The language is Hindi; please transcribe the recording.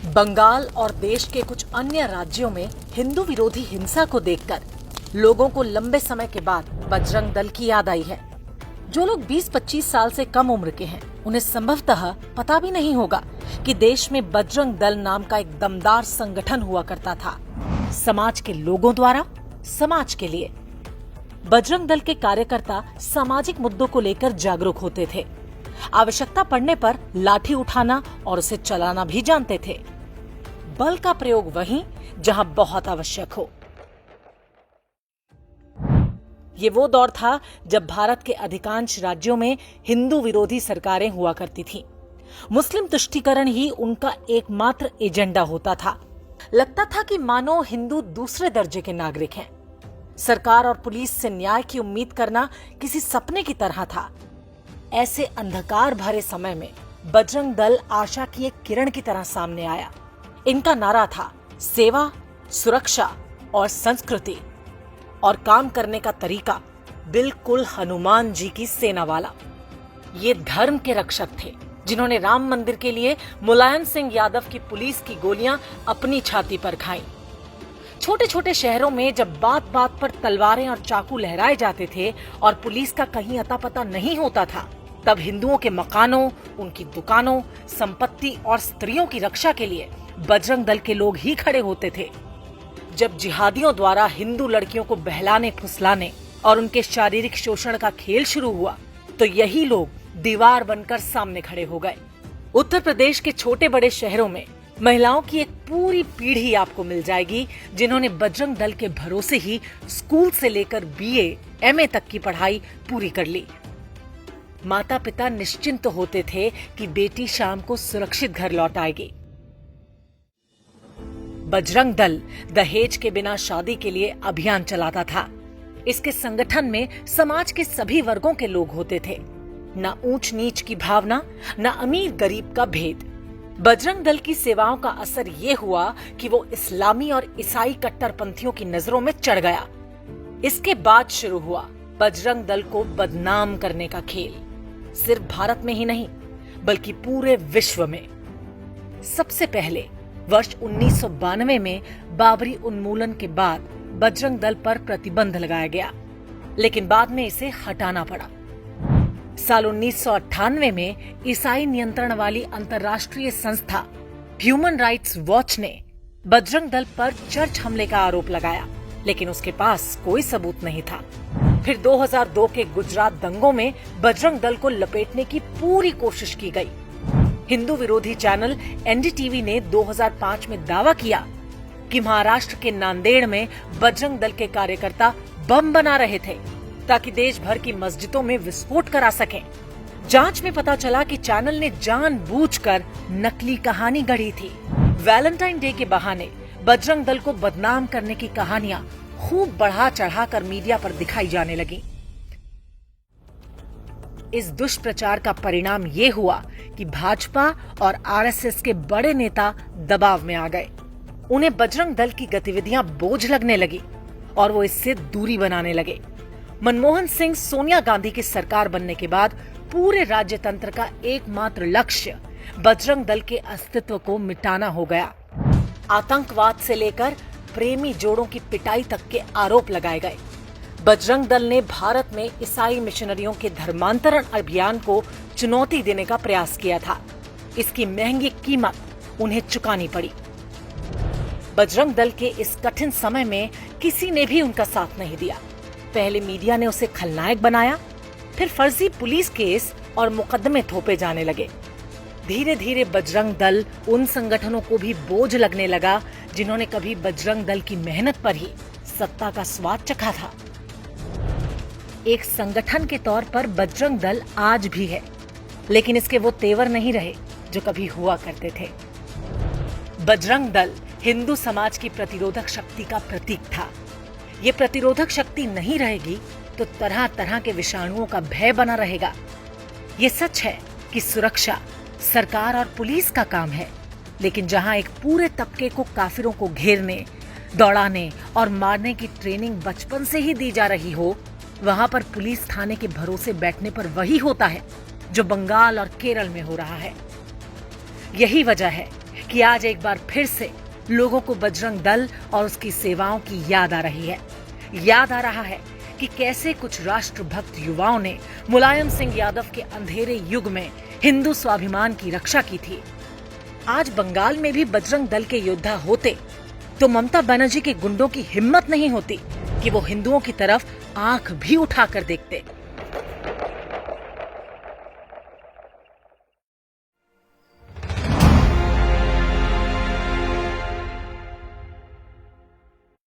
बंगाल और देश के कुछ अन्य राज्यों में हिंदू विरोधी हिंसा को देखकर लोगों को लंबे समय के बाद बजरंग दल की याद आई है। जो लोग 20-25 साल से कम उम्र के हैं, उन्हें संभवतः पता भी नहीं होगा कि देश में बजरंग दल नाम का एक दमदार संगठन हुआ करता था। समाज के लोगों द्वारा समाज के लिए बजरंग दल के कार्यकर्ता सामाजिक मुद्दों को लेकर जागरूक होते थे। आवश्यकता पड़ने पर लाठी उठाना और उसे चलाना भी जानते थे। बल का प्रयोग वहीं जहां बहुत आवश्यक हो। ये वो दौर था जब भारत के अधिकांश राज्यों में हिंदू विरोधी सरकारें हुआ करती थीं। मुस्लिम तुष्टीकरण ही उनका एकमात्र एजेंडा होता था। लगता था कि मानो हिंदू दूसरे दर्जे के नागरिक हैं। सरकार और पुलिस से न्याय की उम्मीद करना किसी सपने की तरह था। ऐसे अंधकार भरे समय में बजरंग दल आशा की एक किरण की तरह सामने आया। इनका नारा था सेवा, सुरक्षा और संस्कृति, और काम करने का तरीका बिल्कुल हनुमान जी की सेना वाला। ये धर्म के रक्षक थे जिन्होंने राम मंदिर के लिए मुलायम सिंह यादव की पुलिस की गोलियां अपनी छाती पर खाईं। छोटे छोटे शहरों में जब बात बात पर तलवारें और चाकू लहराए जाते थे और पुलिस का कहीं अता पता नहीं होता था, तब हिंदुओं के मकानों, उनकी दुकानों, संपत्ति और स्त्रियों की रक्षा के लिए बजरंग दल के लोग ही खड़े होते थे। जब जिहादियों द्वारा हिंदू लड़कियों को बहलाने, फुसलाने और उनके शारीरिक शोषण का खेल शुरू हुआ, तो यही लोग दीवार बनकर सामने खड़े हो गए। उत्तर प्रदेश के छोटे बड़े शहरों में महिलाओं की एक पूरी पीढ़ी आपको मिल जाएगी जिन्होंने बजरंग दल के भरोसे ही स्कूल से लेकर BA, MA तक की पढ़ाई पूरी कर ली। माता पिता निश्चिंत होते थे कि बेटी शाम को सुरक्षित घर लौट आएगी। बजरंग दल दहेज के बिना शादी के लिए अभियान चलाता था। इसके संगठन में समाज के सभी वर्गों के लोग होते थे। न ऊंच नीच की भावना, न अमीर गरीब का भेद। बजरंग दल की सेवाओं का असर ये हुआ कि वो इस्लामी और ईसाई कट्टरपंथियों की नजरों में चढ़ गया। इसके बाद शुरू हुआ बजरंग दल को बदनाम करने का खेल, सिर्फ भारत में ही नहीं बल्कि पूरे विश्व में। सबसे पहले वर्ष 1992 में बाबरी उन्मूलन के बाद बजरंग दल पर प्रतिबंध लगाया गया, लेकिन बाद में इसे हटाना पड़ा। साल 1998 में ईसाई नियंत्रण वाली अंतर्राष्ट्रीय संस्था ह्यूमन राइट्स वॉच ने बजरंग दल पर चर्च हमले का आरोप लगाया, लेकिन उसके पास कोई सबूत नहीं था। फिर 2002 के गुजरात दंगों में बजरंग दल को लपेटने की पूरी कोशिश की गई। हिंदू विरोधी चैनल NDTV ने 2005 में दावा किया कि महाराष्ट्र के नांदेड़ में बजरंग दल के कार्यकर्ता बम बना रहे थे ताकि देश भर की मस्जिदों में विस्फोट करा सकें। जांच में पता चला कि चैनल ने जानबूझकर नकली कहानी गढ़ी थी। वैलेंटाइन डे के बहाने बजरंग दल को बदनाम करने की कहानियां खूब बढ़ा चढ़ाकर मीडिया पर दिखाई जाने लगी। इस दुष्प्रचार का परिणाम ये हुआ कि भाजपा और RSS के बड़े नेता दबाव में आ गए। उन्हें बजरंग दल की गतिविधियां बोझ लगने लगी और वो इससे दूरी बनाने लगे। मनमोहन सिंह, सोनिया गांधी की सरकार बनने के बाद पूरे राज्य तंत्र का एकमात्र लक्ष्य बजरंग दल के अस्तित्व को मिटाना हो गया। आतंकवाद से लेकर प्रेमी जोड़ों की पिटाई तक के आरोप लगाए गए। बजरंग दल ने भारत में ईसाई मिशनरियों के धर्मांतरण अभियान को चुनौती देने का प्रयास किया था। इसकी महंगी कीमत उन्हें चुकानी पड़ी। बजरंग दल के इस कठिन समय में किसी ने भी उनका साथ नहीं दिया। पहले मीडिया ने उसे खलनायक बनाया, फिर फर्जी पुलिस केस और मुकदमे थोपे जाने लगे। धीरे धीरे बजरंग दल उन संगठनों को भी बोझ लगने लगा जिन्होंने कभी बजरंग दल की मेहनत पर ही सत्ता का स्वाद चखा था। एक संगठन के तौर पर बजरंग दल आज भी है, लेकिन इसके वो तेवर नहीं रहे जो कभी हुआ करते थे। बजरंग दल हिंदू समाज की प्रतिरोधक शक्ति का प्रतीक था। ये प्रतिरोधक शक्ति नहीं रहेगी तो तरह तरह के विषाणुओं का भय बना रहेगा। ये सच है कि सुरक्षा सरकार और पुलिस का काम है, लेकिन जहां एक पूरे तबके को काफिरों को घेरने, दौड़ाने और मारने की ट्रेनिंग बचपन से ही दी जा रही हो, वहां पर पुलिस थाने के भरोसे बैठने पर वही होता है जो बंगाल और केरल में हो रहा है। यही वजह है कि आज एक बार फिर से लोगों को बजरंग दल और उसकी सेवाओं की याद आ रही है। याद आ रहा है कि कैसे कुछ राष्ट्रभक्त युवाओं ने मुलायम सिंह यादव के अंधेरे युग में हिंदू स्वाभिमान की रक्षा की थी। आज बंगाल में भी बजरंग दल के योद्धा होते तो ममता बनर्जी के गुंडों की हिम्मत नहीं होती कि वो हिंदुओं की तरफ आंख भी उठाकर देखते।